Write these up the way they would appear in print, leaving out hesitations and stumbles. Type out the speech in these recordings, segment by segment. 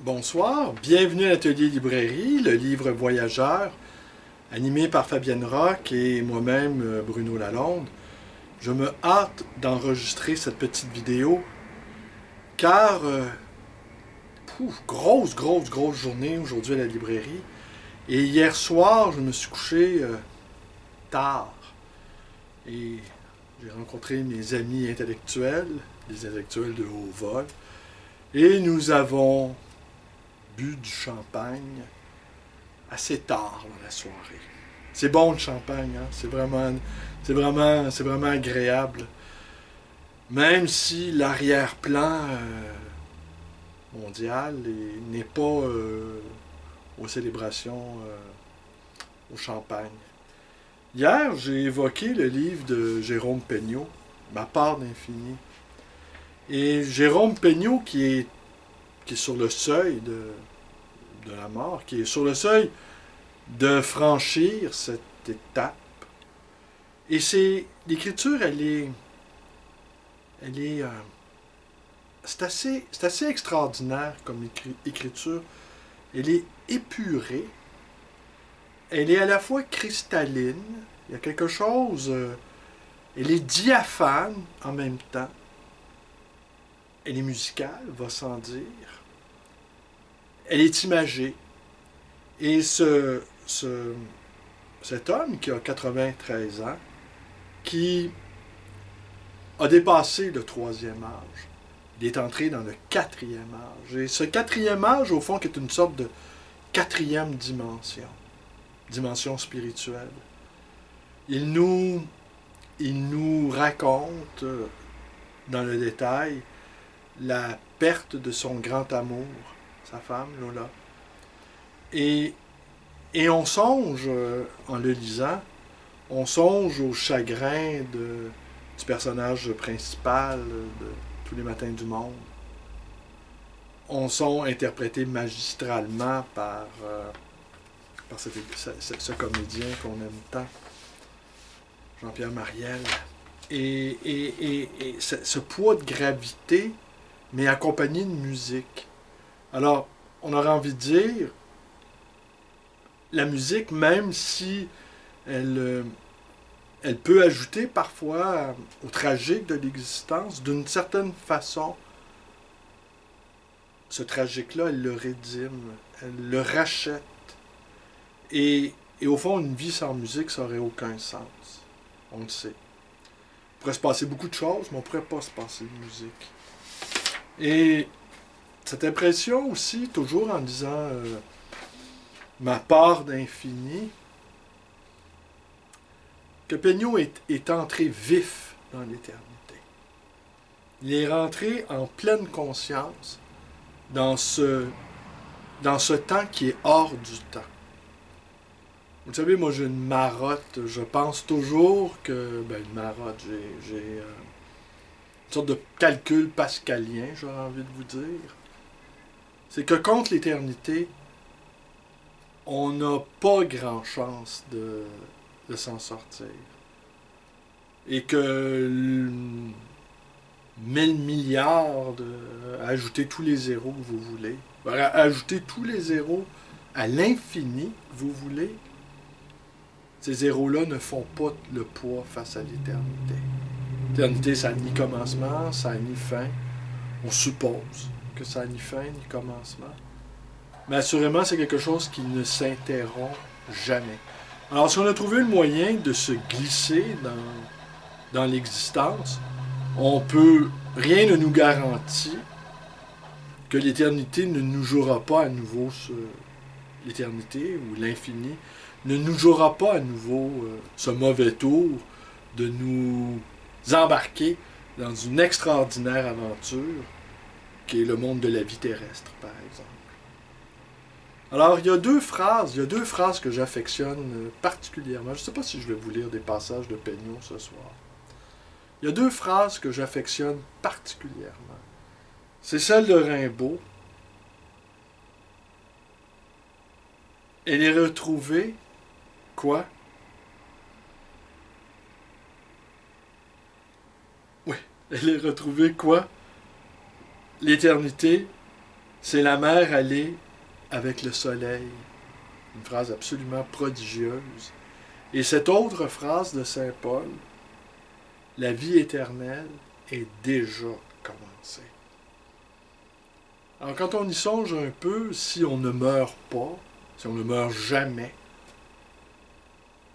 Bonsoir, bienvenue à l'Atelier Librairie, le livre voyageur, animé par Fabienne Roch et moi-même Bruno Lalonde. Je me hâte d'enregistrer cette petite vidéo car, grosse journée aujourd'hui à la librairie. Et hier soir, je me suis couché tard et j'ai rencontré mes amis intellectuels, des intellectuels de haut vol, et nous avons bu du champagne assez tard dans la soirée. C'est bon le champagne, hein? C'est vraiment agréable. Même si l'arrière-plan mondial n'est pas aux célébrations au champagne. Hier, j'ai évoqué le livre de Jérôme Pegnaud, Ma part d'infini. Et Jérôme Pegnaud qui est sur le seuil de la mort, qui est sur le seuil de franchir cette étape. Et l'écriture, elle est, c'est assez extraordinaire comme écriture. Elle est épurée. Elle est à la fois cristalline. Il y a quelque chose, elle est diaphane en même temps. Elle est musicale, va sans dire. Elle est imagée. Et cet homme qui a 93 ans, qui a dépassé le troisième âge. Il est entré dans le quatrième âge. Et ce quatrième âge, au fond, qui est une sorte de quatrième dimension spirituelle. Il nous raconte, dans le détail, la perte de son grand amour, sa femme, Lola. Et on songe, en le lisant, on songe au chagrin du personnage principal de Tous les matins du monde. On sont interprétés magistralement par ce comédien qu'on aime tant, Jean-Pierre Mariel. Et ce poids de gravité, mais accompagné de musique. Alors, on aurait envie de dire, la musique, même si elle peut ajouter parfois au tragique de l'existence, d'une certaine façon, ce tragique-là, elle le rédime, elle le rachète. Et au fond, une vie sans musique, ça n'aurait aucun sens. On le sait. Il pourrait se passer beaucoup de choses, mais on ne pourrait pas se passer de musique. Et cette impression aussi, toujours en disant ma part d'infini, que Pegnaud est entré vif dans l'éternité. Il est rentré en pleine conscience dans ce temps qui est hors du temps. Vous savez, moi j'ai une marotte, je pense toujours que, une marotte, j'ai une sorte de calcul pascalien, j'aurais envie de vous dire. C'est que contre l'éternité, on n'a pas grand chance de s'en sortir. Et que 1000 milliards ajouter tous les zéros que vous voulez, ajouter tous les zéros à l'infini que vous voulez, ces zéros-là ne font pas le poids face à l'éternité. L'éternité, ça n'a ni commencement, ça n'a ni fin. On suppose que ça n'a ni fin ni commencement. Mais assurément, c'est quelque chose qui ne s'interrompt jamais. Alors, si on a trouvé le moyen de se glisser dans l'existence, rien ne nous garantit que l'éternité ne nous jouera pas à nouveau l'éternité ou l'infini ne nous jouera pas à nouveau ce mauvais tour de nous embarquer dans une extraordinaire aventure qui est le monde de la vie terrestre, par exemple. Alors, il y a deux phrases que j'affectionne particulièrement. Je ne sais pas si je vais vous lire des passages de Pegnaud ce soir. Il y a deux phrases que j'affectionne particulièrement. C'est celle de Rimbaud. Elle est retrouvée, quoi? Oui, elle est retrouvée, quoi? L'éternité C'est la mer allée avec le soleil. Une phrase absolument prodigieuse. Et cette autre phrase de Saint Paul, la vie éternelle est déjà commencée. Alors quand on y songe un peu, si on ne meurt pas, si on ne meurt jamais,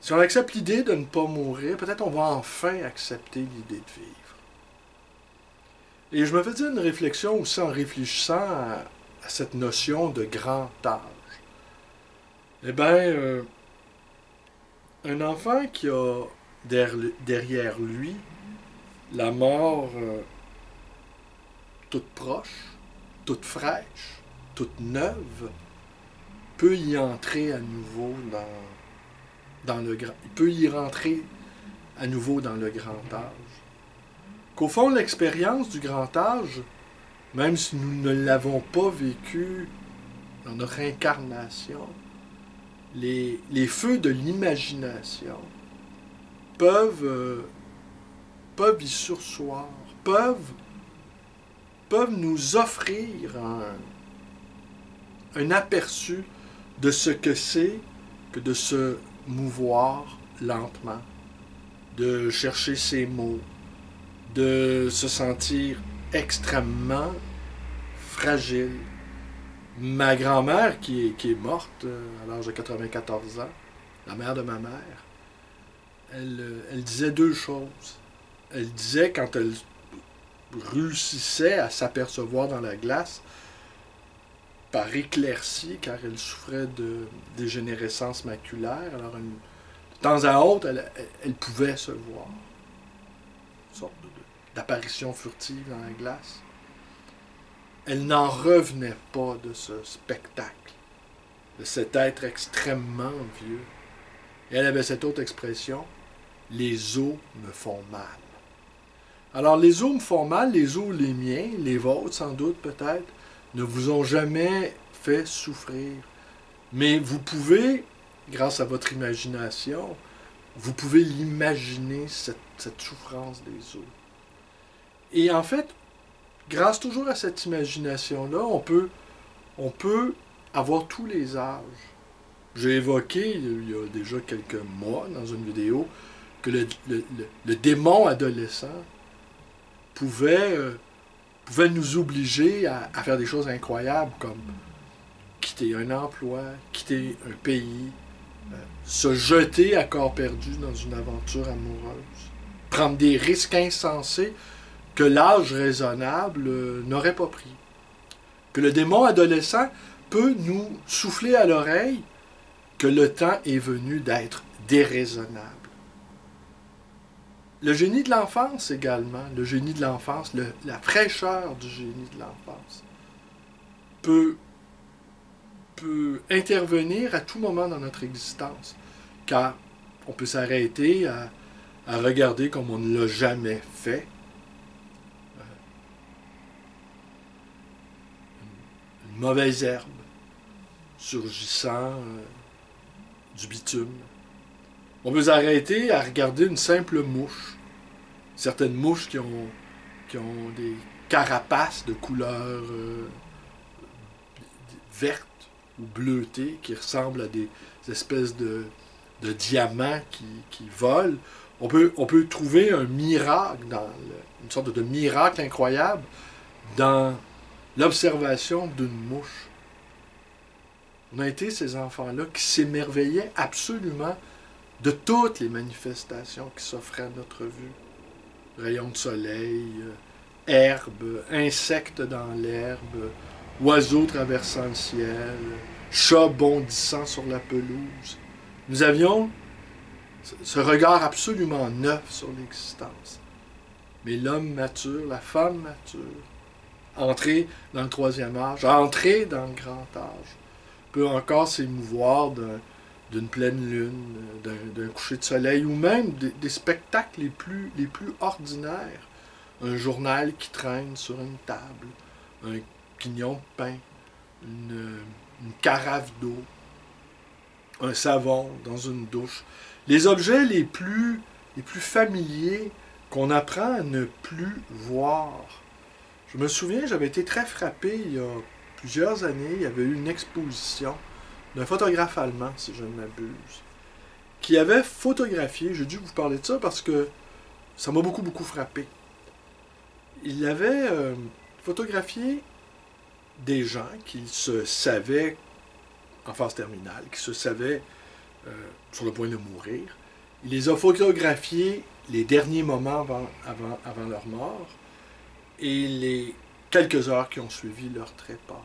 si on accepte l'idée de ne pas mourir, peut-être on va enfin accepter l'idée de vivre. Et je me faisais une réflexion aussi en réfléchissant à cette notion de grand âge. Eh bien, un enfant qui a derrière lui la mort toute proche, toute fraîche, toute neuve, peut y entrer à nouveau dans le grand. Il peut y rentrer à nouveau dans le grand âge. Qu'au fond, l'expérience du grand âge, même si nous ne l'avons pas vécu dans notre incarnation, les feux de l'imagination peuvent y surseoir, peuvent nous offrir un aperçu de ce que c'est que de se mouvoir lentement, de chercher ses mots, de se sentir extrêmement fragile. Ma grand-mère, qui est morte à l'âge de 94 ans, la mère de ma mère, elle disait deux choses. Elle disait, quand elle réussissait à s'apercevoir dans la glace, par éclaircie, car elle souffrait de dégénérescence maculaire, alors de temps à autre, elle pouvait se voir. Une sorte d'apparition furtive dans la glace. Elle n'en revenait pas de ce spectacle, de cet être extrêmement vieux. Et elle avait cette autre expression, « les os me font mal ». Alors les os me font mal, les os, les miens, les vôtres sans doute peut-être, ne vous ont jamais fait souffrir. Mais vous pouvez, grâce à votre imagination, vous pouvez l'imaginer, cette souffrance des os. Et en fait, grâce toujours à cette imagination-là, on peut avoir tous les âges. J'ai évoqué, il y a déjà quelques mois, dans une vidéo, que le démon adolescent pouvait nous obliger à faire des choses incroyables, comme quitter un emploi, quitter un pays, se jeter à corps perdu dans une aventure amoureuse, prendre des risques insensés que l'âge raisonnable n'aurait pas pris. Que le démon adolescent peut nous souffler à l'oreille que le temps est venu d'être déraisonnable. Le génie de l'enfance également, le génie de l'enfance, la fraîcheur du génie de l'enfance peut intervenir à tout moment dans notre existence, car on peut s'arrêter à regarder comme on ne l'a jamais fait, une mauvaise herbe surgissant du bitume. On peut s'arrêter à regarder une simple mouche. Certaines mouches qui ont des carapaces de couleur verte ou bleutée, qui ressemblent à des espèces de diamants qui volent. On peut trouver un miracle, une sorte de miracle incroyable dans l'observation d'une mouche. On a été ces enfants-là qui s'émerveillaient absolument de toutes les manifestations qui s'offraient à notre vue. Rayons de soleil, herbes, insectes dans l'herbe, oiseaux traversant le ciel, chats bondissant sur la pelouse. Nous avions ce regard absolument neuf sur l'existence. Mais l'homme mature, la femme mature, entrée dans le troisième âge, entrée dans le grand âge, peut encore s'émouvoir d'une pleine lune, d'un coucher de soleil, ou même des spectacles les plus ordinaires. Un journal qui traîne sur une table, un quignon de pain, une carafe d'eau, un savon dans une douche. Les objets les plus familiers qu'on apprend à ne plus voir. Je me souviens, j'avais été très frappé il y a plusieurs années, il y avait eu une exposition d'un photographe allemand, si je ne m'abuse, qui avait photographié, j'ai dû vous parler de ça parce que ça m'a beaucoup, beaucoup frappé. Il avait photographié des gens qui se savaient en phase terminale, qui se savaient sur le point de mourir. Il les a photographiés les derniers moments avant leur mort et les quelques heures qui ont suivi leur trépas.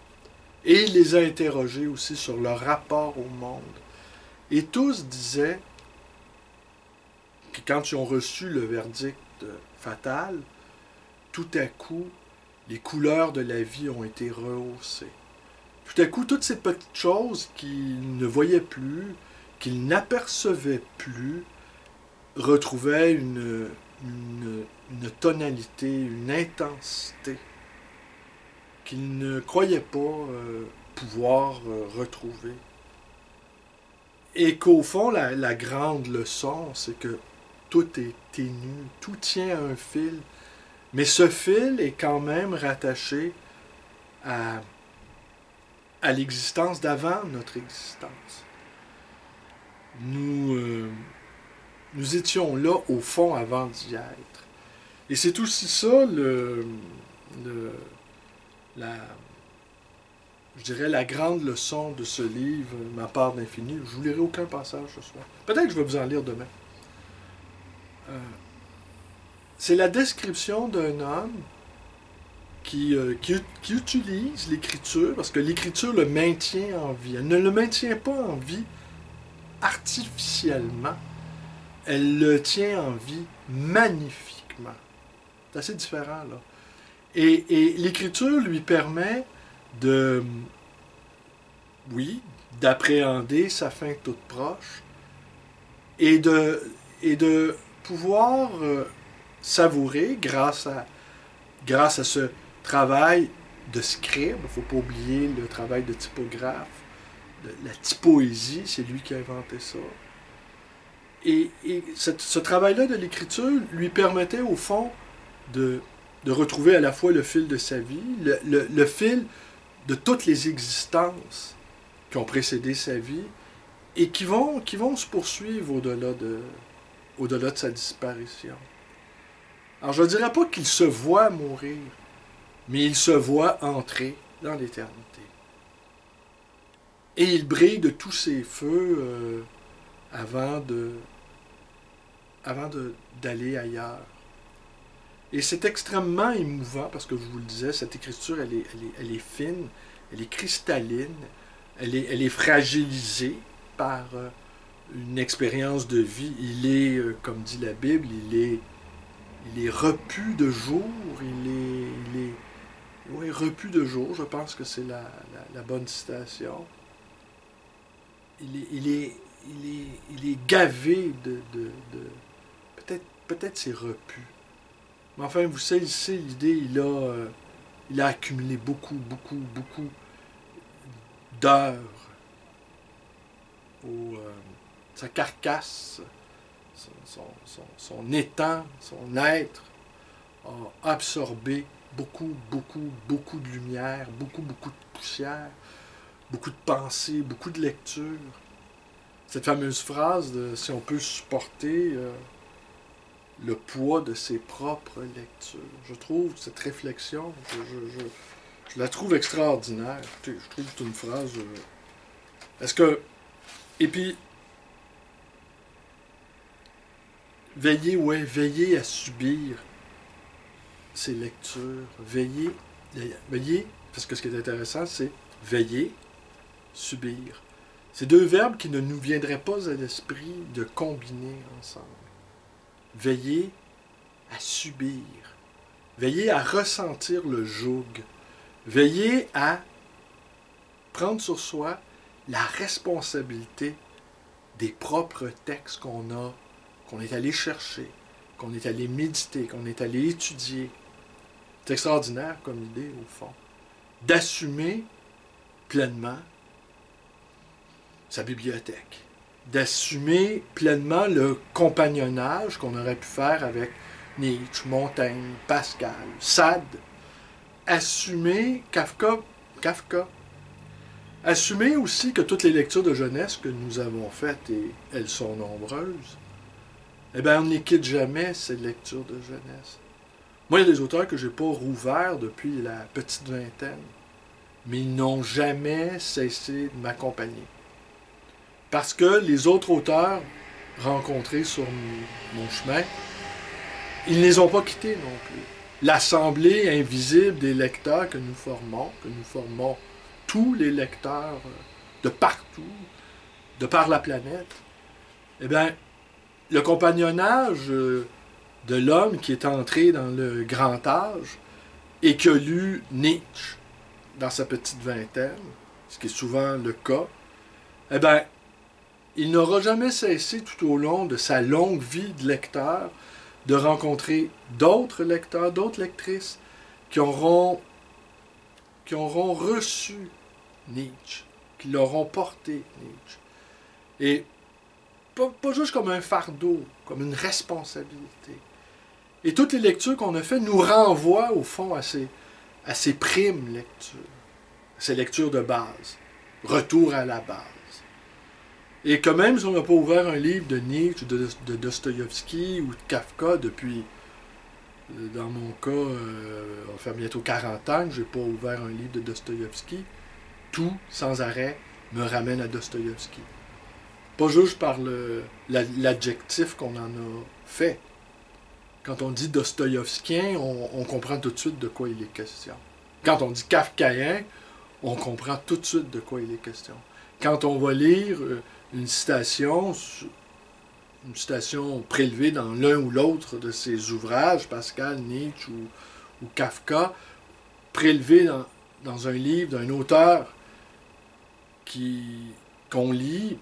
Et il les a interrogés aussi sur leur rapport au monde. Et tous disaient que quand ils ont reçu le verdict fatal, tout à coup, les couleurs de la vie ont été rehaussées. Tout à coup, toutes ces petites choses qu'ils ne voyaient plus, qu'ils n'apercevaient plus, retrouvaient une tonalité, une intensité qu'ils ne croyaient pas pouvoir retrouver. Et qu'au fond, la grande leçon, c'est que tout est ténu, tout tient à un fil, mais ce fil est quand même rattaché à l'existence d'avant notre existence. Nous étions là, au fond, avant d'y être. Et c'est aussi ça, je dirais, la grande leçon de ce livre, Ma part d'infini. Je ne vous lirai aucun passage ce soir. Peut-être que je vais vous en lire demain. C'est la description d'un homme qui utilise l'écriture, parce que l'écriture le maintient en vie. Elle ne le maintient pas en vie artificiellement. Elle le tient en vie magnifiquement. C'est assez différent, là. Et l'écriture lui permet d'appréhender sa fin toute proche et de pouvoir savourer grâce à ce travail de scribe. Il ne faut pas oublier le travail de typographe, la typoésie, c'est lui qui a inventé ça. Et ce travail-là de l'écriture lui permettait au fond de retrouver à la fois le fil de sa vie, le fil de toutes les existences qui ont précédé sa vie et qui vont se poursuivre au-delà de sa disparition. Alors je ne dirais pas qu'il se voit mourir, mais il se voit entrer dans l'éternité. Et il brille de tous ses feux avant d'aller ailleurs. Et c'est extrêmement émouvant, parce que je vous le disais, cette écriture, elle est fine, elle est cristalline, elle est fragilisée par une expérience de vie. Il est, comme dit la Bible, il est repu de jour, oui, repu de jour, je pense que c'est la bonne citation. Il est gavé de peut-être c'est repu. Mais enfin, vous saisissez l'idée, il a accumulé beaucoup d'heures. Sa carcasse, son étang, son être a absorbé beaucoup de lumière, beaucoup de poussière, beaucoup de pensées, beaucoup de lectures. Cette fameuse phrase de « si on peut supporter le poids de ses propres lectures ». Je trouve cette réflexion, je la trouve extraordinaire. Je trouve que c'est une phrase... Est-ce que... Et puis, veillez à subir ces lectures. Veillez, parce que ce qui est intéressant, c'est veiller, subir. C'est deux verbes qui ne nous viendraient pas à l'esprit de combiner ensemble. Veillez à subir. Veillez à ressentir le joug. Veillez à prendre sur soi la responsabilité des propres textes qu'on est allé chercher, qu'on est allé méditer, qu'on est allé étudier. C'est extraordinaire comme idée, au fond. D'assumer pleinement sa bibliothèque. D'assumer pleinement le compagnonnage qu'on aurait pu faire avec Nietzsche, Montaigne, Pascal, Sade. Assumer, Kafka Kafka. Assumez aussi que toutes les lectures de jeunesse que nous avons faites, et elles sont nombreuses, eh bien, on ne les quitte jamais, ces lectures de jeunesse. Moi, il y a des auteurs que je n'ai pas rouverts depuis la petite vingtaine, mais ils n'ont jamais cessé de m'accompagner. Parce que les autres auteurs rencontrés sur mon chemin, ils ne les ont pas quittés non plus. L'assemblée invisible des lecteurs que nous formons tous les lecteurs de partout, de par la planète, eh bien, le compagnonnage de l'homme qui est entré dans le grand âge et qui a lu Nietzsche dans sa petite vingtaine, ce qui est souvent le cas, eh bien, il n'aura jamais cessé tout au long de sa longue vie de lecteur de rencontrer d'autres lecteurs, d'autres lectrices qui auront reçu Nietzsche, qui l'auront porté Nietzsche. Et pas juste comme un fardeau, comme une responsabilité. Et toutes les lectures qu'on a faites nous renvoient au fond à ces primes lectures, à ces lectures de base, retour à la base. Et que même si on n'a pas ouvert un livre de Nietzsche, de Dostoïevski ou de Kafka depuis, dans mon cas, on fait bientôt 40 ans que je n'ai pas ouvert un livre de Dostoïevski, tout, sans arrêt, me ramène à Dostoïevski. Pas juste par l'adjectif qu'on en a fait. Quand on dit dostoïevskien, on comprend tout de suite de quoi il est question. Quand on dit kafkaïen, on comprend tout de suite de quoi il est question. Quand on va lire une citation prélevée dans l'un ou l'autre de ses ouvrages, Pascal, Nietzsche ou Kafka, prélevée dans un livre d'un auteur qu'on lit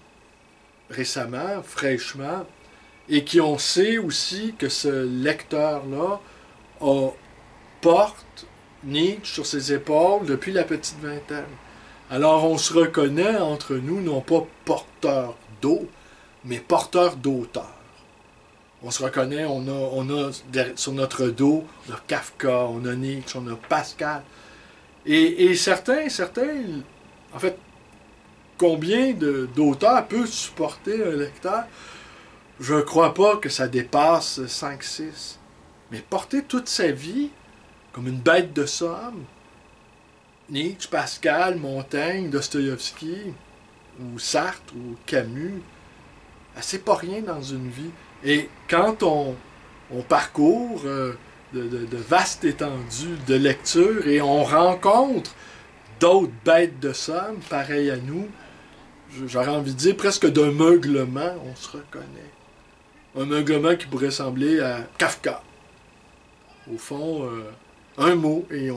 récemment, fraîchement, et on sait aussi que ce lecteur-là porte Nietzsche sur ses épaules depuis la petite vingtaine. Alors on se reconnaît entre nous, non pas porteurs d'eau, mais porteurs d'auteurs. On se reconnaît, on a sur notre dos, on a Kafka, on a Nietzsche, on a Pascal. Et certains, en fait, combien d'auteurs peut supporter un lecteur? Je ne crois pas que ça dépasse 5-6. Mais porter toute sa vie comme une bête de somme, Nietzsche, Pascal, Montaigne, Dostoïevski, ou Sartre, ou Camus, c'est pas rien dans une vie. Et quand on parcourt de vastes étendues de lecture et on rencontre d'autres bêtes de somme, pareilles à nous, j'aurais envie de dire presque d'un meuglement, on se reconnaît. Un meuglement qui pourrait ressembler à Kafka. Au fond, un mot et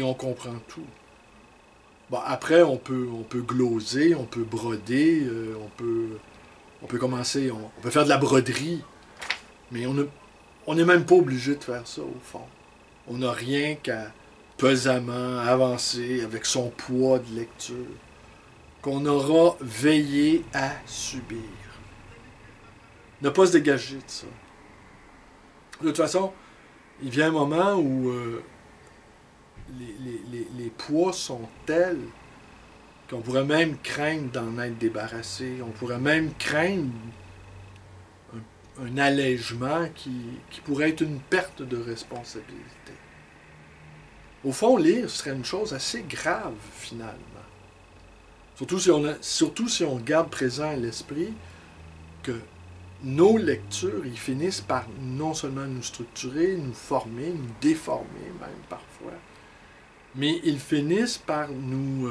on comprend tout. Bon, après, on peut gloser, on peut broder, on peut commencer, on peut faire de la broderie, mais on n'est même pas obligé de faire ça, au fond. On n'a rien qu'à pesamment avancer avec son poids de lecture, qu'on aura veillé à subir. Ne pas se dégager de ça. De toute façon, il vient un moment où les poids sont tels qu'on pourrait même craindre d'en être débarrassé. On pourrait même craindre un allègement qui pourrait être une perte de responsabilité. Au fond, lire serait une chose assez grave, finalement. Surtout si on garde présent à l'esprit que nos lectures, ils finissent par non seulement nous structurer, nous former, nous déformer même parfois, mais ils finissent par nous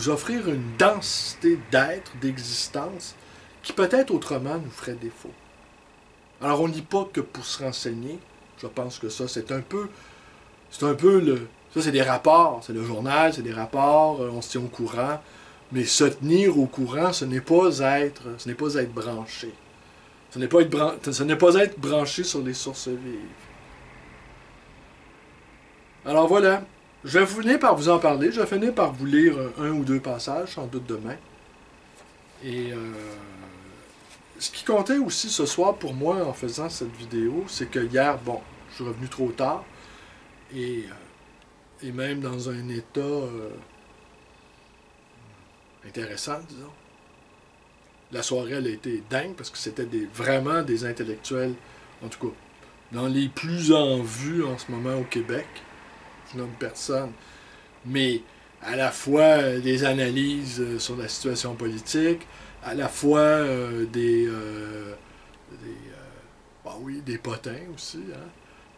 offrir une densité d'être, d'existence, qui peut-être autrement nous ferait défaut. Alors on ne lit pas que pour se renseigner. Je pense que ça, c'est un peu ça, c'est des rapports, c'est le journal, c'est des rapports, on se tient au courant. Mais se tenir au courant, ce n'est pas être branché. Ce n'est pas être branché sur les sources vives. Alors voilà, je vais finir par vous en parler. Je vais finir par vous lire un ou deux passages, sans doute demain. Et ce qui comptait aussi ce soir pour moi en faisant cette vidéo, c'est que hier, je suis revenu trop tard. Et et même dans un état intéressant, disons. La soirée, elle a été dingue parce que c'était vraiment des intellectuels, en tout cas, dans les plus en vue en ce moment au Québec. Je nomme personne. Mais à la fois des analyses sur la situation politique, à la fois des potins aussi, hein?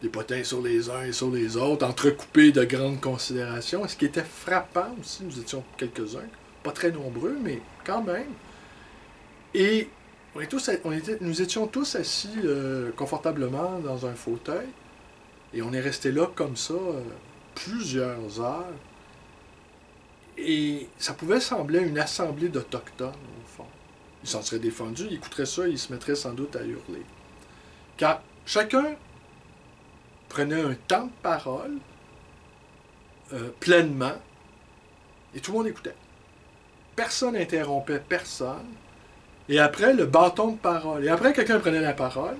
Des potins sur les uns et sur les autres, entrecoupés de grandes considérations. Et ce qui était frappant aussi, nous étions quelques-uns, pas très nombreux, mais quand même. Et nous étions tous assis confortablement dans un fauteuil, et on est resté là comme ça plusieurs heures. Et ça pouvait sembler une assemblée d'Autochtones, au fond. Ils s'en seraient défendus, ils écouteraient ça, ils se mettraient sans doute à hurler. Car chacun prenait un temps de parole pleinement, et tout le monde écoutait. Personne n'interrompait personne. Et après, le bâton de parole. Et après, quelqu'un prenait la parole,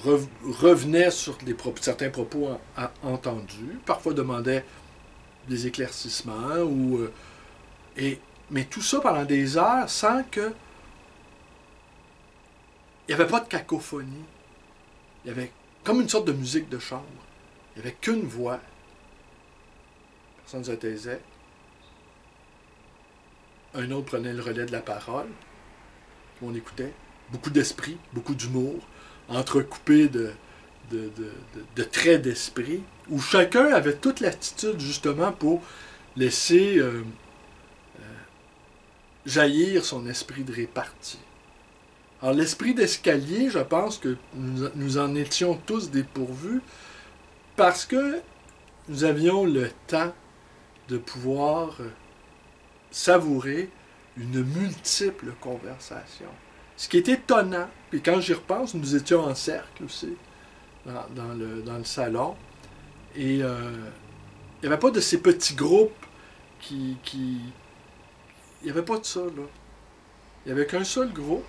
revenait sur certains propos entendus, parfois demandait des éclaircissements, mais tout ça pendant des heures sans que... Il n'y avait pas de cacophonie. Il y avait comme une sorte de musique de chambre. Il n'y avait qu'une voix. Personne ne se taisait. Un autre prenait le relais de la parole. On écoutait. Beaucoup d'esprit, beaucoup d'humour, entrecoupé de traits d'esprit, où chacun avait toute l'attitude justement pour laisser jaillir son esprit de répartie. Alors l'esprit d'escalier, je pense que nous en étions tous dépourvus parce que nous avions le temps de pouvoir savourer une multiple conversation. Ce qui est étonnant, puis quand j'y repense, nous étions en cercle aussi, dans le salon, et il n'y avait pas de ces petits groupes il n'y avait pas de ça, là. Il n'y avait qu'un seul groupe,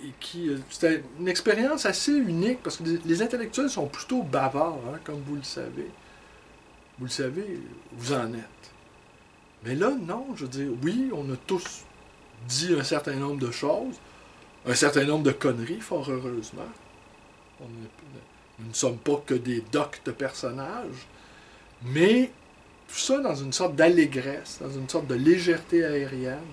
et c'était une expérience assez unique, parce que les intellectuels sont plutôt bavards, hein, comme vous le savez. Vous le savez, vous en êtes. Mais là, non, je veux dire, oui, on a tous dit un certain nombre de choses, un certain nombre de conneries, fort heureusement. Nous ne sommes pas que des docs de personnages, mais tout ça dans une sorte d'allégresse, dans une sorte de légèreté aérienne.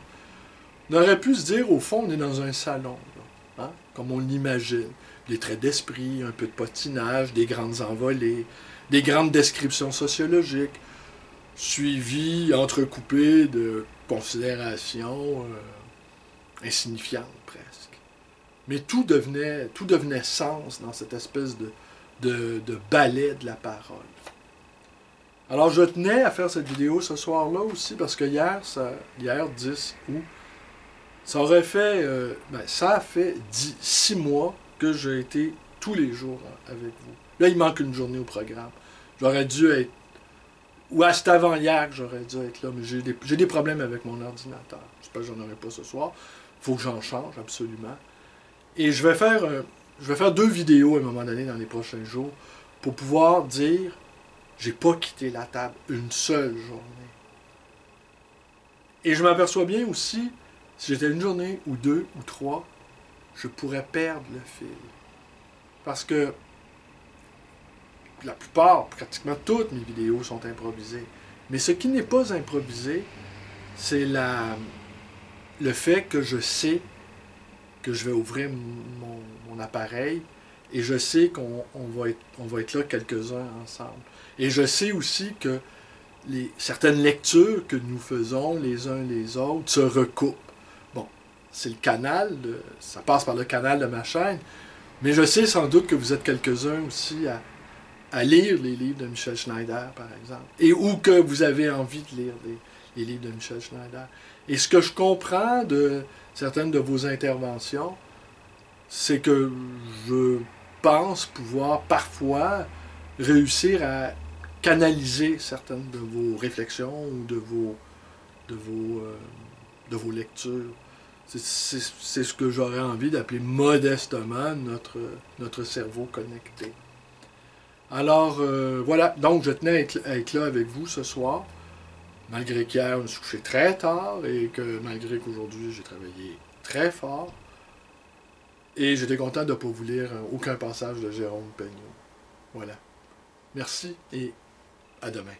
On aurait pu se dire, au fond, on est dans un salon, là, hein, comme on l'imagine. Des traits d'esprit, un peu de patinage, des grandes envolées, des grandes descriptions sociologiques, suivies, entrecoupées de considérations insignifiantes presque. Mais tout devenait sens dans cette espèce de ballet de la parole. Alors je tenais à faire cette vidéo ce soir-là aussi, parce que hier 10 août, ça a fait 6 mois que j'ai été tous les jours avec vous. Là, il manque une journée au programme. J'aurais dû être... Ou à cet avant-hier que j'aurais dû être là, mais j'ai des problèmes avec mon ordinateur. J'espère que j'en aurai pas ce soir. Il faut que j'en change, absolument. Et je vais faire 2 vidéos à un moment donné dans les prochains jours pour pouvoir dire j'ai pas quitté la table une seule journée. Et je m'aperçois bien aussi, si j'étais une journée ou 2 ou 3, je pourrais perdre le fil. Parce que la plupart, pratiquement toutes mes vidéos sont improvisées. Mais ce qui n'est pas improvisé, c'est le fait que je sais que je vais ouvrir mon appareil et je sais qu'on va être là quelques-uns ensemble. Et je sais aussi que certaines lectures que nous faisons les uns les autres se recoupent. Bon, c'est le canal, ça passe par le canal de ma chaîne, mais je sais sans doute que vous êtes quelques-uns aussi à lire les livres de Michel Schneider, par exemple, ou que vous avez envie de lire les livres de Michel Schneider. Et ce que je comprends de certaines de vos interventions, c'est que je pense pouvoir parfois réussir à canaliser certaines de vos réflexions ou de vos lectures. C'est ce que j'aurais envie d'appeler modestement notre cerveau connecté. Alors, voilà. Donc, je tenais à être là avec vous ce soir. Malgré qu'hier, on me suis couché très tard et que malgré qu'aujourd'hui, j'ai travaillé très fort. Et j'étais content de ne pas vous lire aucun passage de Jérôme Peignot. Voilà. Merci et à demain.